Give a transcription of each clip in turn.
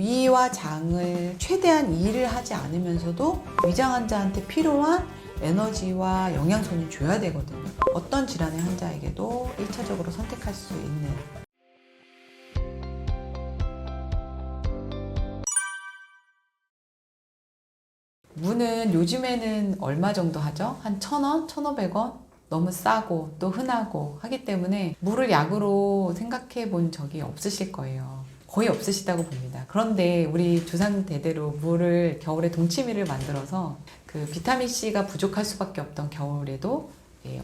위와 장을 최대한 일을 하지 않으면서도 위장 환자한테 필요한 에너지와 영양소는 줘야 되거든요. 어떤 질환의 환자에게도 1차적으로 선택할 수 있는. 무는 요즘에는 얼마 정도 하죠? 한 1,000원? 1,500원? 너무 싸고 또 흔하고 하기 때문에 무를 약으로 생각해 본 적이 없으실 거예요. 거의 없으시다고 봅니다. 그런데 우리 조상 대대로 무를 겨울에 동치미를 만들어서 그 비타민C가 부족할 수밖에 없던 겨울에도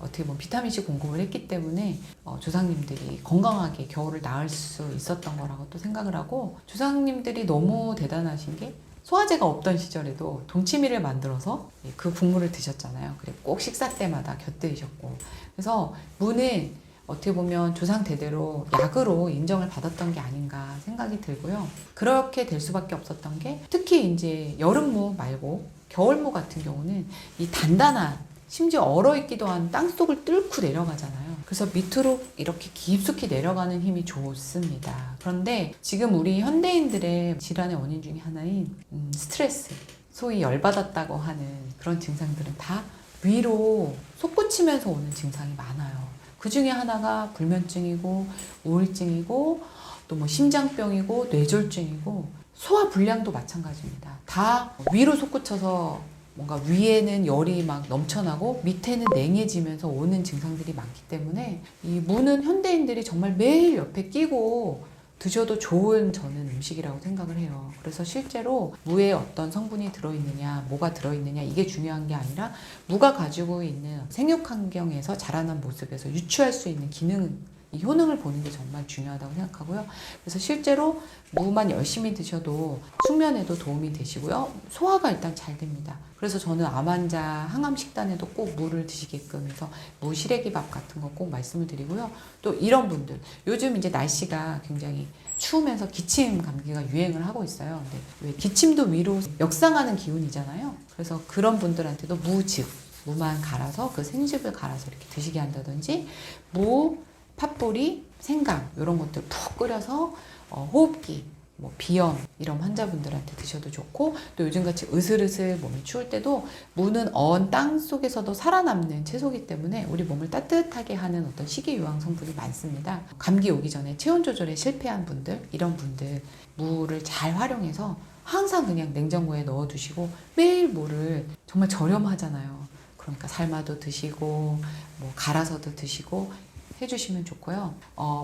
어떻게 보면 비타민C 공급을 했기 때문에 조상님들이 건강하게 겨울을 나을 수 있었던 거라고 또 생각을 하고, 조상님들이 너무 대단하신 게 소화제가 없던 시절에도 동치미를 만들어서 그 국물을 드셨잖아요. 그리고 꼭 식사 때마다 곁들이셨고, 그래서 무는 어떻게 보면 조상 대대로 약으로 인정을 받았던 게 아닌가 생각이 들고요. 그렇게 될 수밖에 없었던 게, 특히 이제 여름무 말고 겨울무 같은 경우는 이 단단한, 심지어 얼어있기도 한 땅속을 뚫고 내려가잖아요. 그래서 밑으로 이렇게 깊숙이 내려가는 힘이 좋습니다. 그런데 지금 우리 현대인들의 질환의 원인 중에 하나인 스트레스, 소위 열받았다고 하는 그런 증상들은 다 위로 솟구치면서 오는 증상이 많아요. 그 중에 하나가 불면증이고 우울증이고 또 뭐 심장병이고 뇌졸중이고 소화불량도 마찬가지입니다. 다 위로 솟구쳐서 뭔가 위에는 열이 막 넘쳐나고 밑에는 냉해지면서 오는 증상들이 많기 때문에 이 무는 현대인들이 정말 매일 옆에 끼고 드셔도 좋은 저는 음식이라고 생각을 해요. 그래서 실제로 무에 어떤 성분이 들어있느냐, 뭐가 들어있느냐, 이게 중요한 게 아니라 무가 가지고 있는 생육 환경에서 자라난 모습에서 유추할 수 있는 기능, 이 효능을 보는 게 정말 중요하다고 생각하고요. 그래서 실제로 무만 열심히 드셔도 숙면에도 도움이 되시고요. 소화가 일단 잘 됩니다. 그래서 저는 암 환자 항암 식단에도 꼭 무를 드시게끔 해서 무 시래기밥 같은 거 꼭 말씀을 드리고요. 또 이런 분들, 요즘 이제 날씨가 굉장히 추우면서 기침 감기가 유행을 하고 있어요. 근데 왜 기침도 위로 역상하는 기운이잖아요. 그래서 그런 분들한테도 무즙, 무만 갈아서 그 생즙을 갈아서 이렇게 드시게 한다든지, 무 팥뿌리, 생강 이런 것들 푹 끓여서 호흡기, 뭐 비염 이런 환자분들한테 드셔도 좋고, 또 요즘같이 으슬으슬 몸이 추울 때도 무는 언 땅 속에서도 살아남는 채소이기 때문에 우리 몸을 따뜻하게 하는 어떤 식이유황 성분이 많습니다. 감기 오기 전에 체온 조절에 실패한 분들, 이런 분들 무를 잘 활용해서 항상 그냥 냉장고에 넣어 두시고, 매일 무를 정말 저렴하잖아요. 그러니까 삶아도 드시고 뭐 갈아서도 드시고 해주시면 좋고요.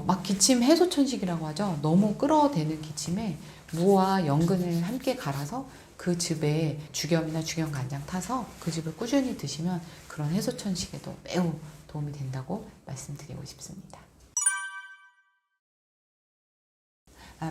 막 기침 해소천식이라고 하죠. 너무 끌어대는 기침에 무와 연근을 함께 갈아서 그 즙에 죽염이나 죽염간장 타서 그 즙을 꾸준히 드시면 그런 해소천식에도 매우 도움이 된다고 말씀드리고 싶습니다.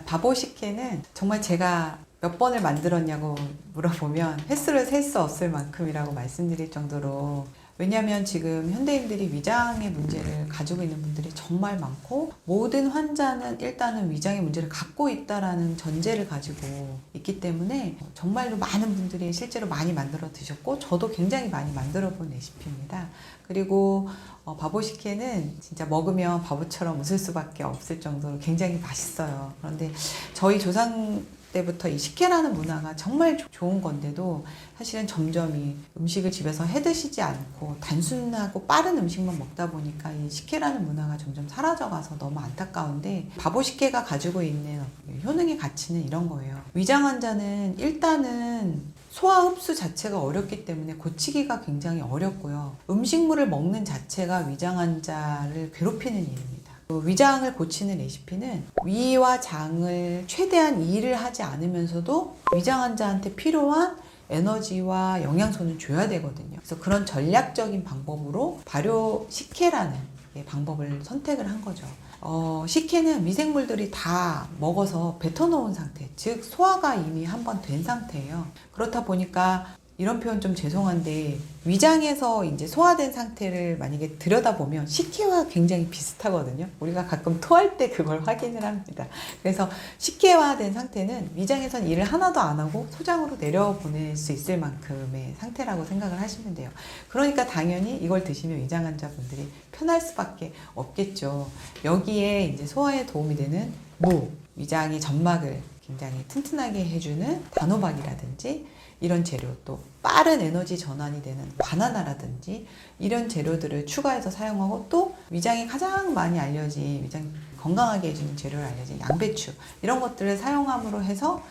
바보식혜는 정말 제가 몇 번을 만들었냐고 물어보면 횟수를 셀 수 없을 만큼이라고 말씀드릴 정도로, 왜냐하면 지금 현대인들이 위장의 문제를 가지고 있는 분들이 정말 많고, 모든 환자는 일단은 위장의 문제를 갖고 있다라는 전제를 가지고 있기 때문에 정말로 많은 분들이 실제로 많이 만들어 드셨고, 저도 굉장히 많이 만들어 본 레시피입니다. 그리고 바보식혜는 진짜 먹으면 바보처럼 웃을 수밖에 없을 정도로 굉장히 맛있어요. 그런데 저희 조상 때부터 이 식혜라는 문화가 정말 좋은 건데도 사실은 점점 이 음식을 집에서 해 드시지 않고 단순하고 빠른 음식만 먹다 보니까 이 식혜라는 문화가 점점 사라져가서 너무 안타까운데, 바보식혜가 가지고 있는 효능의 가치는 이런 거예요. 위장 환자는 일단은 소화 흡수 자체가 어렵기 때문에 고치기가 굉장히 어렵고요. 음식물을 먹는 자체가 위장 환자를 괴롭히는 일입니다. 위장을 고치는 레시피는 위와 장을 최대한 일을 하지 않으면서도 위장 환자한테 필요한 에너지와 영양소는 줘야 되거든요. 그래서 그런 전략적인 방법으로 발효 식혜라는 방법을 선택을 한 거죠. 식혜는 미생물들이 다 먹어서 뱉어놓은 상태, 즉 소화가 이미 한번 된 상태예요. 그렇다 보니까 이런 표현 좀 죄송한데, 위장에서 이제 소화된 상태를 만약에 들여다보면 식혜와 굉장히 비슷하거든요. 우리가 가끔 토할 때 그걸 확인을 합니다. 그래서 식혜화된 상태는 위장에선 일을 하나도 안 하고 소장으로 내려보낼 수 있을 만큼의 상태라고 생각을 하시면 돼요. 그러니까 당연히 이걸 드시면 위장 환자분들이 편할 수밖에 없겠죠. 여기에 이제 소화에 도움이 되는 무, 위장의 점막을 굉장히 튼튼하게 해주는 단호박이라든지 이런 재료, 또 빠른 에너지 전환이 되는 바나나라든지 이런 재료들을 추가해서 사용하고, 또 위장이 가장 많이 알려진, 위장 건강하게 해주는 재료를 알려진 양배추, 이런 것들을 사용함으로 해서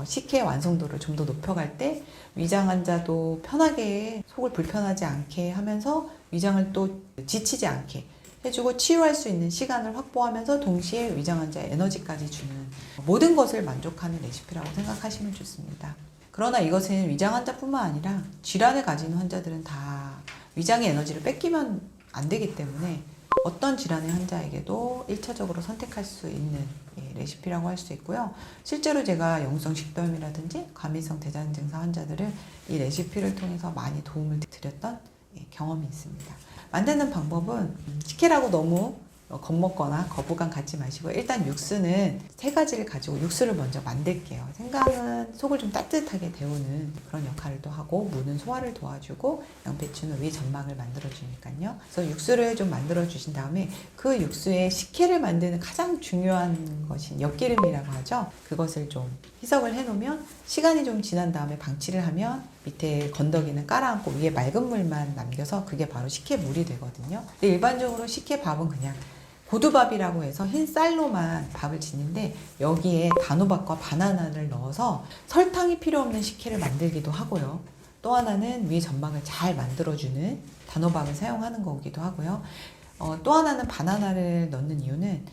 식혜 완성도를 좀 더 높여갈 때 위장 환자도 편하게, 속을 불편하지 않게 하면서 위장을 또 지치지 않게 해주고 치유할 수 있는 시간을 확보하면서 동시에 위장 환자의 에너지까지 주는 모든 것을 만족하는 레시피라고 생각하시면 좋습니다. 그러나 이것은 위장 환자뿐만 아니라 질환을 가진 환자들은 다 위장의 에너지를 뺏기면 안 되기 때문에 어떤 질환의 환자에게도 1차적으로 선택할 수 있는 레시피라고 할 수 있고요. 실제로 제가 영성 식도염이라든지 과민성 대장 증상 환자들을 이 레시피를 통해서 많이 도움을 드렸던 경험이 있습니다. 만드는 방법은 식혜라고 너무 겁먹거나 거부감 갖지 마시고, 일단 육수는 3가지를 가지고 육수를 먼저 만들게요. 생강은 속을 좀 따뜻하게 데우는 그런 역할을 또 하고, 무는 소화를 도와주고, 양배추는 위 점막을 만들어 주니까요. 그래서 육수를 좀 만들어 주신 다음에 그 육수에 식혜를 만드는 가장 중요한 것인 엿기름이라고 하죠. 그것을 좀 희석을 해 놓으면 시간이 좀 지난 다음에 방치를 하면 밑에 건더기는 깔아앉고 위에 맑은 물만 남겨서 그게 바로 식혜물이 되거든요. 근데 일반적으로 식혜밥은 그냥 고두밥이라고 해서 흰 쌀로만 밥을 짓는데, 여기에 단호박과 바나나를 넣어서 설탕이 필요 없는 식혜를 만들기도 하고요. 또 하나는 위 점막을 잘 만들어주는 단호박을 사용하는 거기도 하고요. 또 하나는 바나나를 넣는 이유는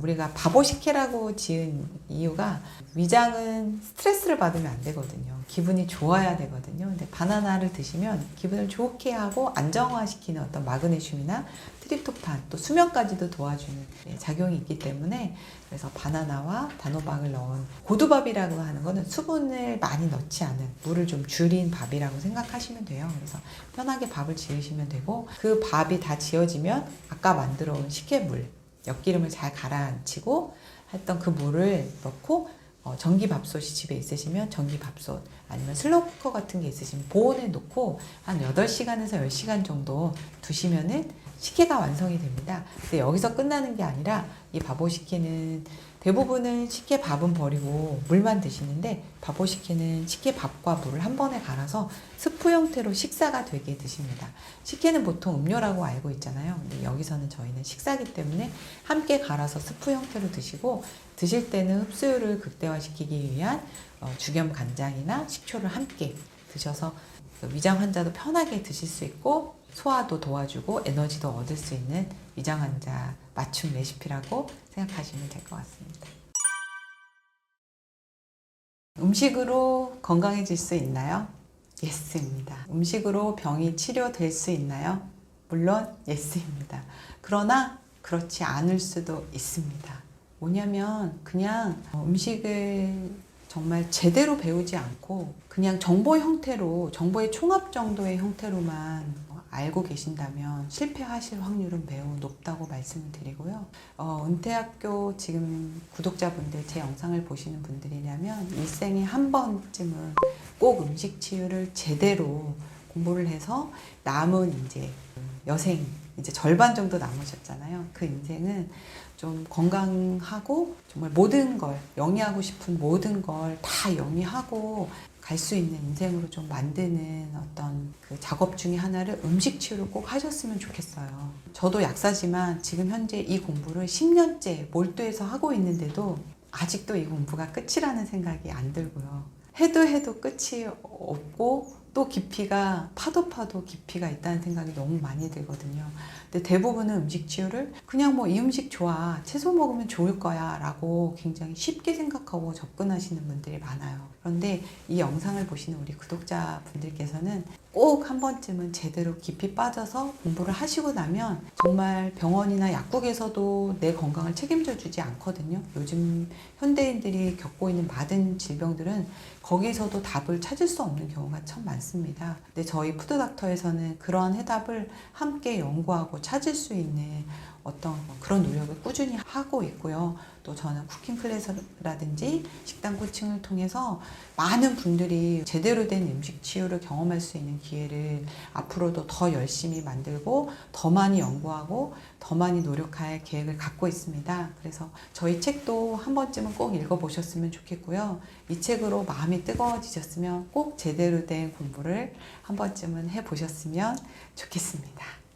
우리가 바보식혜라고 지은 이유가, 위장은 스트레스를 받으면 안 되거든요. 기분이 좋아야 되거든요. 근데 바나나를 드시면 기분을 좋게 하고 안정화시키는 어떤 마그네슘이나 트립토판, 또 수면까지도 도와주는 작용이 있기 때문에, 그래서 바나나와 단호박을 넣은 고두밥이라고 하는 거는 수분을 많이 넣지 않은, 물을 좀 줄인 밥이라고 생각하시면 돼요. 그래서 편하게 밥을 지으시면 되고, 그 밥이 다 지어지면 아까 만들어 온 식혜물, 엿기름을 잘 가라앉히고 했던 그 물을 넣고, 전기밥솥이 집에 있으시면 전기밥솥, 아니면 슬로쿠커 같은 게 있으시면 보온에 놓고 한 8시간에서 10시간 정도 두시면은 식혜가 완성이 됩니다. 근데 여기서 끝나는 게 아니라, 이 바보식혜는 대부분은 식혜밥은 버리고 물만 드시는데, 바보식혜는 식혜밥과 물을 한 번에 갈아서 스프 형태로 식사가 되게 드십니다. 식혜는 보통 음료라고 알고 있잖아요. 근데 여기서는 저희는 식사기 때문에 함께 갈아서 스프 형태로 드시고, 드실 때는 흡수율을 극대화시키기 위한 죽염 간장이나 식초를 함께 드셔서 위장 환자도 편하게 드실 수 있고, 소화도 도와주고 에너지도 얻을 수 있는 위장 환자 맞춤 레시피라고 생각하시면 될 것 같습니다. 음식으로 건강해질 수 있나요? 예스입니다. 음식으로 병이 치료될 수 있나요? 물론 예스입니다. 그러나 그렇지 않을 수도 있습니다. 뭐냐면, 그냥 음식을 정말 제대로 배우지 않고 그냥 정보 형태로, 정보의 총합 정도의 형태로만 알고 계신다면 실패하실 확률은 매우 높다고 말씀을 드리고요. 은퇴학교 지금 구독자분들, 제 영상을 보시는 분들이라면 일생에 한 번쯤은 꼭 음식 치유를 제대로 공부를 해서, 남은 이제 여생, 이제 절반 정도 남으셨잖아요. 그 인생은 좀 건강하고 정말 모든 걸, 영위하고 싶은 모든 걸 다 영위하고 갈 수 있는 인생으로 좀 만드는 어떤 그 작업 중에 하나를 음식 치유를 꼭 하셨으면 좋겠어요. 저도 약사지만 지금 현재 이 공부를 10년째 몰두해서 하고 있는데도 아직도 이 공부가 끝이라는 생각이 안 들고요. 해도 끝이 없고, 또 깊이가 파도 깊이가 있다는 생각이 너무 많이 들거든요. 근데 대부분은 음식 치유를 그냥 뭐 이 음식 좋아, 채소 먹으면 좋을 거야 라고 굉장히 쉽게 생각하고 접근하시는 분들이 많아요. 그런데 이 영상을 보시는 우리 구독자분들께서는 꼭 한 번쯤은 제대로 깊이 빠져서 공부를 하시고 나면 정말 병원이나 약국에서도 내 건강을 책임져 주지 않거든요. 요즘 현대인들이 겪고 있는 많은 질병들은 거기서도 답을 찾을 수 없는 경우가 참 많습니다. 근데 저희 푸드닥터에서는 그러한 해답을 함께 연구하고 찾을 수 있는 어떤 그런 노력을 꾸준히 하고 있고요. 또 저는 쿠킹 클래스라든지 식단 코칭을 통해서 많은 분들이 제대로 된 음식 치유를 경험할 수 있는 기회를 앞으로도 더 열심히 만들고 더 많이 연구하고 더 많이 노력할 계획을 갖고 있습니다. 그래서 저희 책도 한 번쯤은 꼭 읽어보셨으면 좋겠고요. 이 책으로 마음이 뜨거워지셨으면 꼭 제대로 된 공부를 한 번쯤은 해보셨으면 좋겠습니다.